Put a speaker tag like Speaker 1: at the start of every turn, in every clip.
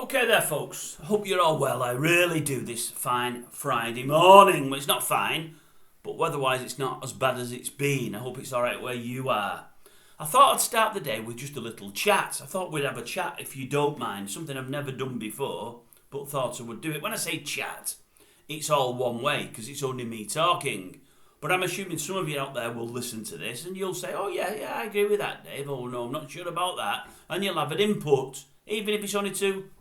Speaker 1: Okay there, folks. I hope you're all well. I really do this fine Friday morning. Well, it's not fine, but weather-wise it's not as bad as it's been. I hope it's alright where you are. I thought I'd start the day with just a little chat. I thought we'd have a chat, if you don't mind. Something I've never done before, but thought I would do it. When I say chat, it's all one way, because it's only me talking. But I'm assuming some of you out there will listen to this, and you'll say, oh yeah, I agree with that, Dave. Oh no, I'm not sure about that. And you'll have an input, even if it's only to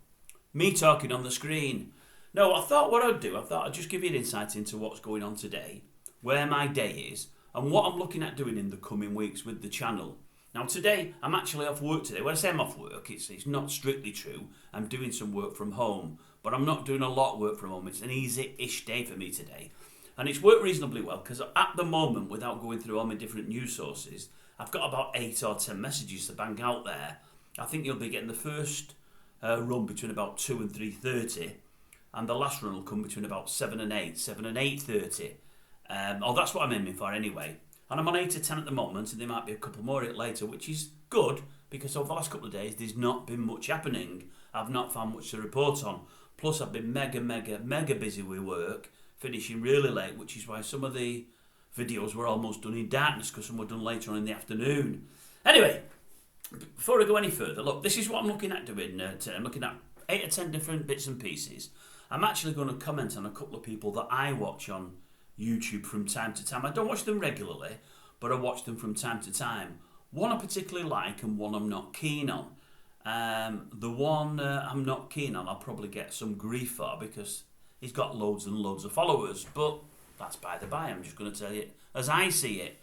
Speaker 1: me talking on the screen. No, I thought what I'd do, I'd just give you an insight into what's going on today, where my day is, and what I'm looking at doing in the coming weeks with the channel. Now today, I'm actually off work today. When I say I'm off work, it's not strictly true. I'm doing some work from home, but I'm not doing a lot of work from home. It's an easy-ish day for me today. And it's worked reasonably well, because at the moment, without going through all my different news sources, I've got about 8 or 10 messages to bang out there. I think you'll be getting the first run between about 2 and 3:30, and the last run will come between about 7 and 8:30. That's what I'm aiming for anyway. And I'm on 8 to 10 at the moment, and there might be a couple more later, which is good, because over the last couple of days there's not been much happening. I've not found much to report on. Plus I've been mega busy with work, finishing really late, which is why some of the videos were almost done in darkness, because some were done later on in the afternoon. Anyway, before I go any further, look, this is what I'm looking at doing today. I'm looking at 8 or 10 different bits and pieces. I'm actually going to comment on a couple of people that I watch on YouTube from time to time. I don't watch them regularly, but I watch them from time to time. One I particularly like and one I'm not keen on. The one I'm not keen on, I'll probably get some grief for, because he's got loads and loads of followers, but that's by the by. I'm just going to tell you as I see it.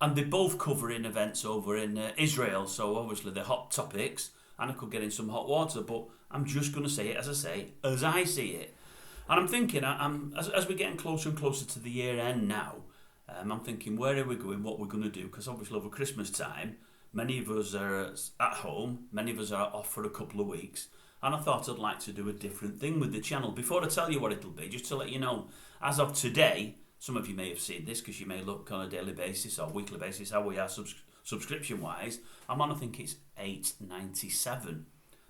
Speaker 1: And they're both covering events over in Israel, so obviously they're hot topics, and I could get in some hot water, but I'm just going to say it as I see it. And I'm thinking, as we're getting closer and closer to the year end now, I'm thinking, where are we going, what we're going to do? Because obviously over Christmas time, many of us are at home, many of us are off for a couple of weeks, and I thought I'd like to do a different thing with the channel. Before I tell you what it'll be, just to let you know, as of today, some of you may have seen this, because you may look on a daily basis or weekly basis how we are subscription-wise. I'm on, I think it's 897.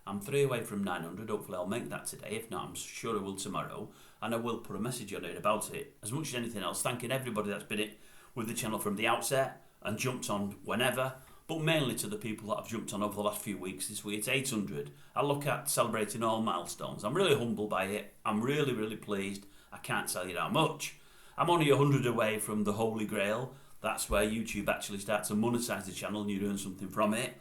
Speaker 1: I'm 3 away from 900. Hopefully I'll make that today. If not, I'm sure I will tomorrow. And I will put a message on it about it. As much as anything else, thanking everybody that's been with the channel from the outset and jumped on whenever. But mainly to the people that have jumped on over the last few weeks. This week it's 800. I look at celebrating all milestones. I'm really humbled by it. I'm really pleased. I can't tell you how much. I'm only 100 away from the Holy Grail. That's where YouTube actually starts to monetize the channel and you earn something from it.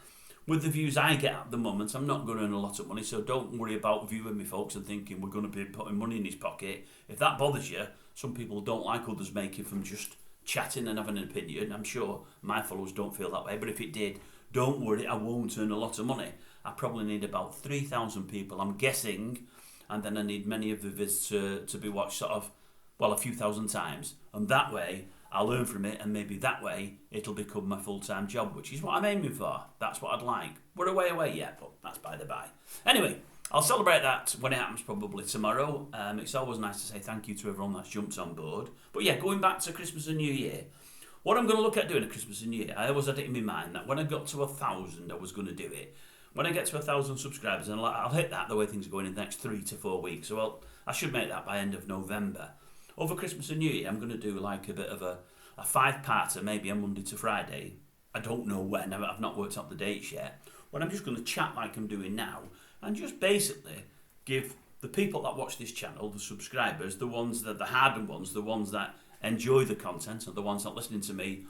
Speaker 1: With the views I get at the moment, I'm not going to earn a lot of money, so don't worry about viewing me, folks, and thinking we're going to be putting money in his pocket. If that bothers you, some people don't like others making from just chatting and having an opinion. I'm sure my followers don't feel that way, but if it did, don't worry, I won't earn a lot of money. I probably need about 3,000 people, I'm guessing, and then I need many of the vids to be watched a few thousand times, and that way I'll learn from it, and maybe that way it'll become my full-time job, which is what I'm aiming for. That's what I'd like. We're away yet, but that's by the by. Anyway, I'll celebrate that when it happens, probably tomorrow. It's always nice to say thank you to everyone that's jumped on board. But yeah, going back to Christmas and New Year, what I'm going to look at doing at Christmas and New Year, I always had it in my mind that when I got to 1,000, I was going to do it. When I get to 1,000 subscribers, and I'll hit that the way things are going in the next 3 to 4 weeks. So I should make that by end of November. Over Christmas and New Year, I'm going to do like a bit of a 5-parter, maybe a Monday to Friday. I don't know when, I've not worked out the dates yet. But I'm just going to chat like I'm doing now, and just basically give the people that watch this channel, the subscribers, the ones that the hardened ones, the ones that enjoy the content, and the ones that listening to me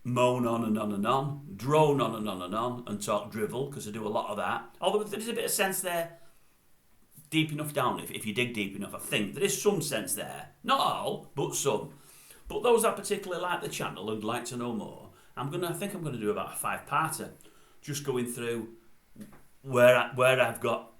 Speaker 1: moan on and on and on, drone on and on and on, and talk drivel, because I do a lot of that. Although there's a bit of sense there, deep enough down, if you dig deep enough, I think there is some sense there. Not all, but some. But those that particularly like the channel and like to know more, I think I'm going to do about a 5-parter, just going through where I've got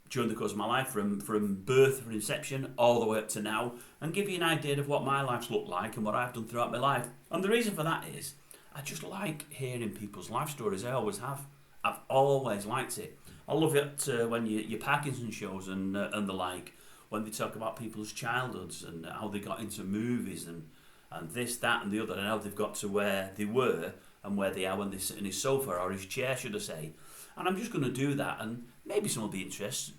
Speaker 1: during the course of my life, from birth, from inception, all the way up to now, and give you an idea of what my life's looked like and what I've done throughout my life. And the reason for that is, I just like hearing people's life stories. I always have. I've always liked it. I love it when your Parkinson shows and the like, when they talk about people's childhoods and how they got into movies and this, that and the other, and how they've got to where they were and where they are when they sit in his sofa or his chair, should I say. And I'm just going to do that, and maybe some will be interested,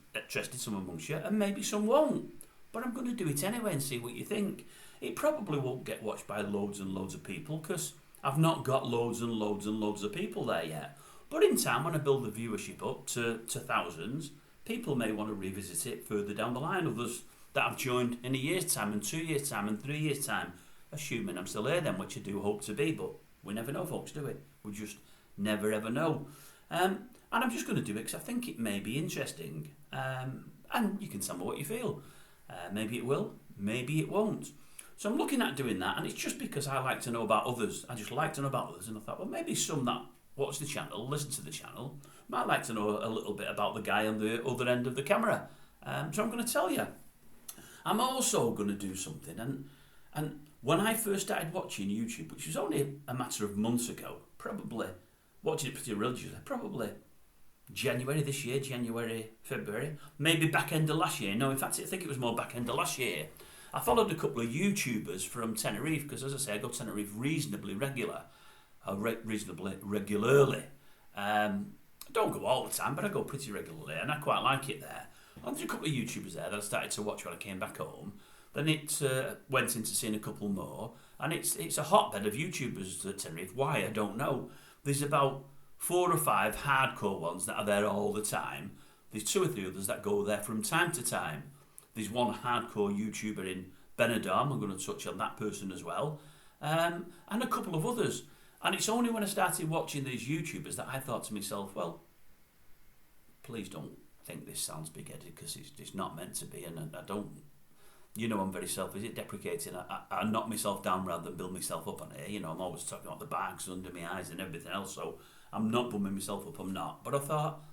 Speaker 1: some amongst you, and maybe some won't. But I'm going to do it anyway and see what you think. It probably won't get watched by loads and loads of people because I've not got loads and loads and loads of people there yet. But in time, when I build the viewership up to thousands, people may want to revisit it further down the line. Others that I've joined in a year's time and 2 years' time and 3 years' time, assuming I'm still here then, which I do hope to be, but we never know, folks, do we? We just never ever know. And I'm just going to do it because I think it may be interesting. And you can tell me what you feel. Maybe it will, maybe it won't. So I'm looking at doing that, and it's just because I like to know about others. I just like to know about others, and I thought, well, maybe some that watch the channel, listen to the channel, might like to know a little bit about the guy on the other end of the camera. So I'm going to tell you. I'm also going to do something, and when I first started watching YouTube, which was only a matter of months ago, probably watching it pretty religiously, probably January this year, January, February, maybe back end of last year. No, in fact, I think it was more back end of last year. I followed a couple of YouTubers from Tenerife because, as I say, I go to Tenerife reasonably regularly. I don't go all the time, but I go pretty regularly, and I quite like it there. And there's a couple of YouTubers there that I started to watch when I came back home. Then it went into seeing a couple more, and it's a hotbed of YouTubers at Tenerife. Why, I don't know. There's about 4 or 5 hardcore ones that are there all the time. There's 2 or 3 others that go there from time to time. There's one hardcore YouTuber in Benidorm, I'm going to touch on that person as well, and a couple of others. And it's only when I started watching these YouTubers that I thought to myself, well, please don't think this sounds big-headed because it's not meant to be, and I don't, you know, I'm very self-deprecating. I knock myself down rather than build myself up on here. You know, I'm always talking about the bags under my eyes and everything else, so I'm not bumming myself up, I'm not. But I thought,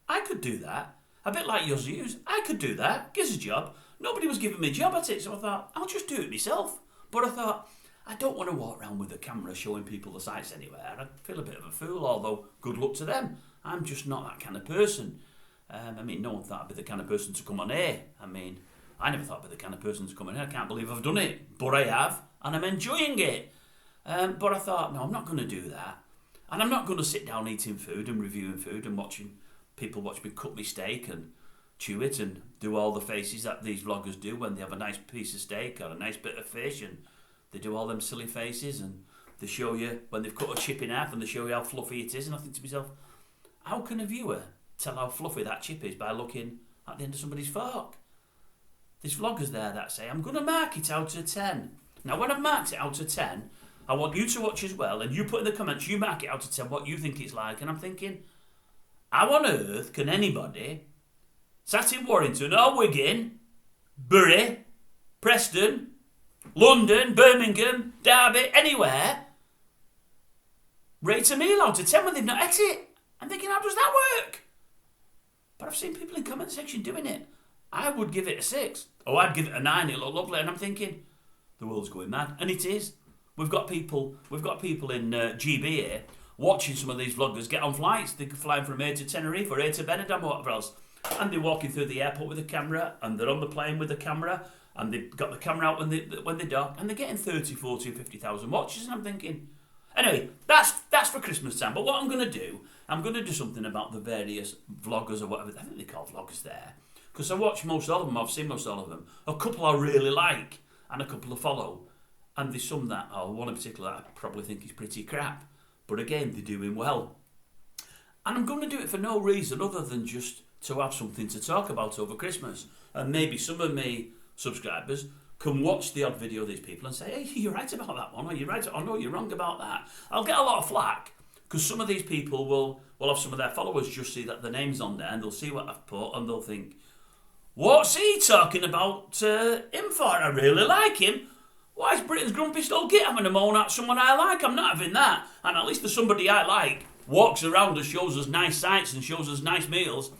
Speaker 1: I could do that. A bit like yours use. I could do that. Gives a job. Nobody was giving me a job at it, so I thought, I'll just do it myself. But I thought, I don't want to walk around with a camera showing people the sights anywhere. I feel a bit of a fool, although good luck to them. I'm just not that kind of person. I mean, no one thought I'd be the kind of person to come on here. I mean, I never thought I'd be the kind of person to come on here. I can't believe I've done it. But I have, and I'm enjoying it. But I thought, no, I'm not going to do that. And I'm not going to sit down eating food and reviewing food and watching people watch me cut my steak and chew it and do all the faces that these vloggers do when they have a nice piece of steak or a nice bit of fish, and they do all them silly faces and they show you when they've cut a chip in half and they show you how fluffy it is. And I think to myself, how can a viewer tell how fluffy that chip is by looking at the end of somebody's fork? There's vloggers there that say, I'm going to mark it out of 10. Now, when I've marked it out of 10, I want you to watch as well, and you put in the comments, you mark it out of 10, what you think it's like. And I'm thinking, how on earth can anybody sat in Warrington or Wigan, Bury, Preston, London, Birmingham, Derby, anywhere, rate a meal out of 10 when they've not ate it? I'm thinking, how does that work? But I've seen people in the comment section doing it. I would give it a 6. Oh, I'd give it a 9, it looked lovely. And I'm thinking, the world's going mad. And it is. We've got people in GB here watching some of these vloggers get on flights. They're flying from here to Tenerife or here to Benidorm or whatever else. And they're walking through the airport with a camera, and they're on the plane with a camera, and they've got the camera out when they dock, and they're getting 30, 40, 50,000 watches. And I'm thinking, anyway, that's for Christmas time. But what I'm going to do, I'm going to do something about the various vloggers or whatever. I think they call vloggers there. Because I watch most all of them, I've seen most all of them. A couple I really like, and a couple I follow. And there's some that, one in particular that I probably think is pretty crap. But again, they're doing well. And I'm going to do it for no reason other than just to have something to talk about over Christmas. And maybe some of me subscribers can watch the odd video of these people and say, hey, you're right about that one, or you're right, or no, you're wrong about that. I'll get a lot of flack, because some of these people will have some of their followers just see that the name's on there, and they'll see what I've put, and they'll think, what's he talking about him for? I really like him. Why is Britain's grumpy old git having a moan at someone I like? I'm not having that. And at least there's somebody I like walks around and shows us nice sights and shows us nice meals.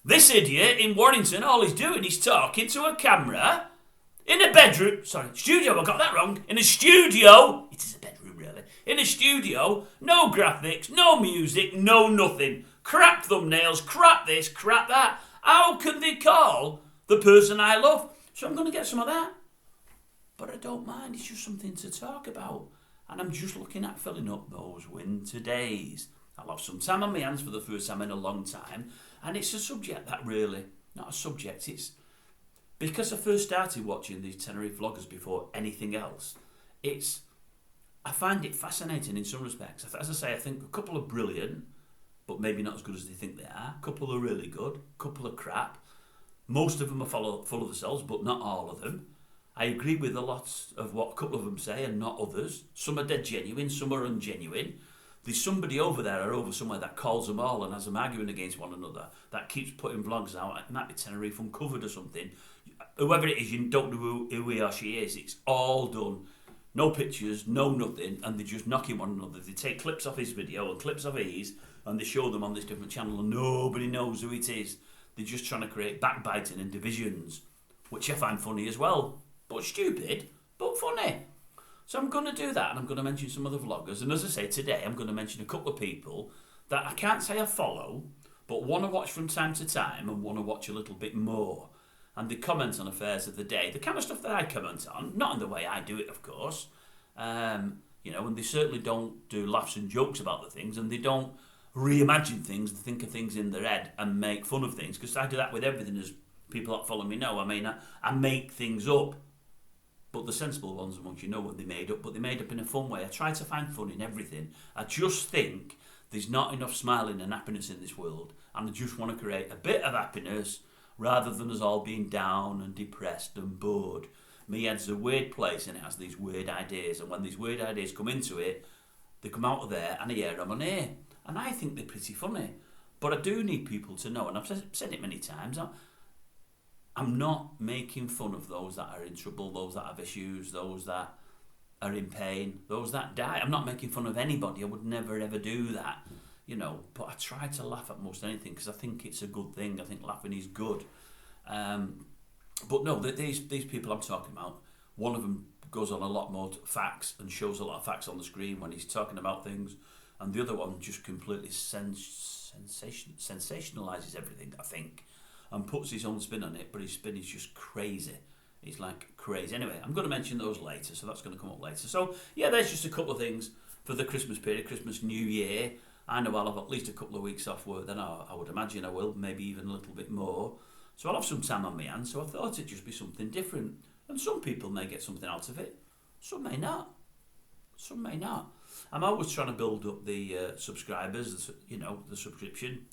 Speaker 1: This idiot in Warrington, all he's doing is talking to a camera in a bedroom. Sorry, studio, I got that wrong. In a studio. It is a bedroom, really. In a studio, no graphics, no music, no nothing. Crap thumbnails, crap this, crap that. How can they call the person I love? So I'm going to get some of that. But I don't mind, it's just something to talk about. And I'm just looking at filling up those winter days. I'll have some time on my hands for the first time in a long time, and it's a subject that really, not a subject, it's because I first started watching these Tenerife vloggers before anything else, I find it fascinating in some respects. As I say, I think a couple are brilliant, but maybe not as good as they think they are. A couple are really good, a couple are crap. Most of them are full of themselves, but not all of them. I agree with a lot of what a couple of them say and not others. Some are dead genuine, some are ungenuine. There's somebody over there or over somewhere that calls them all and has them arguing against one another, that keeps putting vlogs out. It might be Tenerife Uncovered or something. Whoever it is, you don't know who he or she is. It's all done. No pictures, no nothing, and they're just knocking one another. They take clips off his video and clips of his, and they show them on this different channel, and nobody knows who it is. They're just trying to create backbiting and divisions, which I find funny as well. But stupid, but funny. So I'm going to do that, and I'm going to mention some other vloggers. And as I say, today I'm going to mention a couple of people that I can't say I follow, but want to watch from time to time and want to watch a little bit more. And they comment on affairs of the day, the kind of stuff that I comment on, not in the way I do it, of course. And they certainly don't do laughs and jokes about the things, and they don't reimagine things and think of things in their head and make fun of things, because I do that with everything, as people that follow me know. I mean, I make things up, but the sensible ones amongst you know what they made up, but they made up in a fun way. I try to find fun in everything. I just think there's not enough smiling and happiness in this world, and I just want to create a bit of happiness rather than us all being down and depressed and bored. My head's a weird place, and it has these weird ideas, and when these weird ideas come into it, they come out of there and I hear them on air, and I think they're pretty funny. But I do need people to know, and I've said it many times, I'm not making fun of those that are in trouble, those that have issues, those that are in pain, those that die. I'm not making fun of anybody. I would never ever do that, but I try to laugh at most anything because I think it's a good thing. I think laughing is good. But no, these people I'm talking about, one of them goes on a lot more facts and shows a lot of facts on the screen when he's talking about things, and the other one just completely sensationalizes everything, I think, and puts his own spin on it, but his spin is just crazy. He's like crazy. Anyway, I'm going to mention those later, so that's going to come up later. So, yeah, there's just a couple of things for the Christmas period, Christmas, New Year. I know I'll have at least a couple of weeks off work, then I would imagine I will, maybe even a little bit more. So I'll have some time on my hands, so I thought it'd just be something different. And some people may get something out of it, some may not. Some may not. I'm always trying to build up the subscribers, the subscription.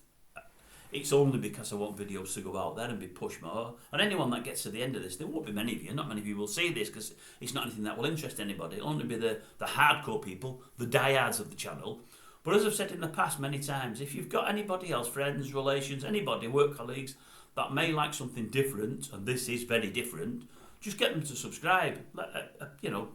Speaker 1: It's only because I want videos to go out there and be pushed more. And anyone that gets to the end of this, there won't be many of you. Not many of you will see this because it's not anything that will interest anybody. It'll only be the hardcore people, the diehards of the channel. But as I've said in the past many times, if you've got anybody else, friends, relations, anybody, work colleagues, that may like something different, and this is very different, just get them to subscribe.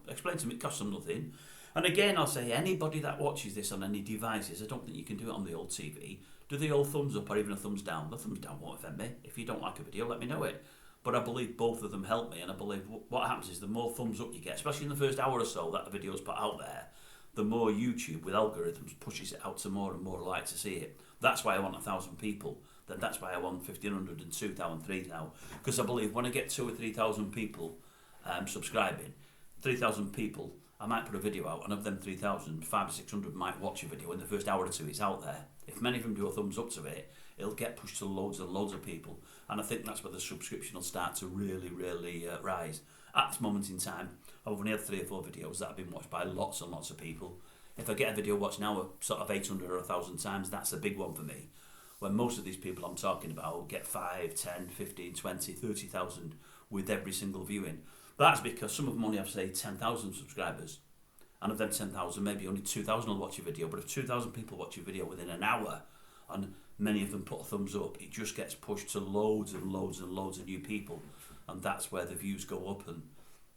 Speaker 1: Explain to them it costs them nothing. And again, I'll say anybody that watches this on any devices, I don't think you can do it on the old TV. Do the old thumbs up or even a thumbs down? The thumbs down won't offend me. If you don't like a video, let me know it. But I believe both of them help me, and I believe what happens is the more thumbs up you get, especially in the first hour or so that the video's put out there, the more YouTube with algorithms pushes it out to more and more like to see it. That's why I want 1,000 people. Then that's why I want 1,500 and 2,000, 3,000. Because I believe when I get 2,000 or 3,000 people subscribing, 3,000 people, I might put a video out, and of them 3,000, 500 or 600 might watch a video in the first hour or two it's out there. If many of them do a thumbs up to it, it'll get pushed to loads and loads of people. And I think that's where the subscription will start to really, really rise. At this moment in time, I've only had 3 or 4 videos that have been watched by lots and lots of people. If I get a video watched now sort of 800 or 1,000 times, that's a big one for me. When most of these people I'm talking about get 5, 10, 15, 20, 30,000 with every single viewing. That's because some of them only have, say, 10,000 subscribers. And of them 10,000, maybe only 2,000 will watch your video. But if 2,000 people watch your video within an hour, and many of them put a thumbs up, it just gets pushed to loads and loads and loads of new people. And that's where the views go up, and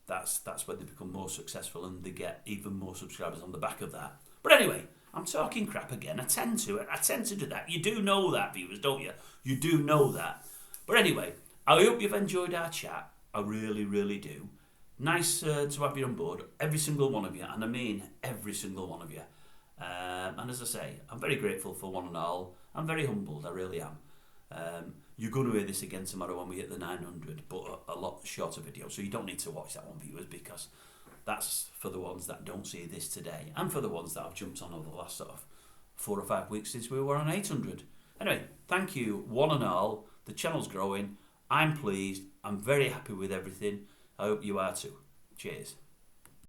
Speaker 1: that's where they become more successful, and they get even more subscribers on the back of that. But anyway, I'm talking crap again. I tend to do that. You do know that, viewers, don't you? You do know that. But anyway, I hope you've enjoyed our chat. I really, really do. Nice to have you on board, every single one of you, and I mean every single one of you. And as I say, I'm very grateful for one and all. I'm very humbled, I really am. You're going to hear this again tomorrow when we hit the 900, but a lot shorter video, so you don't need to watch that one, viewers, because that's for the ones that don't see this today, and for the ones that have jumped on over the last sort of 4 or 5 weeks since we were on 800. Anyway, thank you one and all. The channel's growing. I'm pleased. I'm very happy with everything. I hope you are too. Cheers.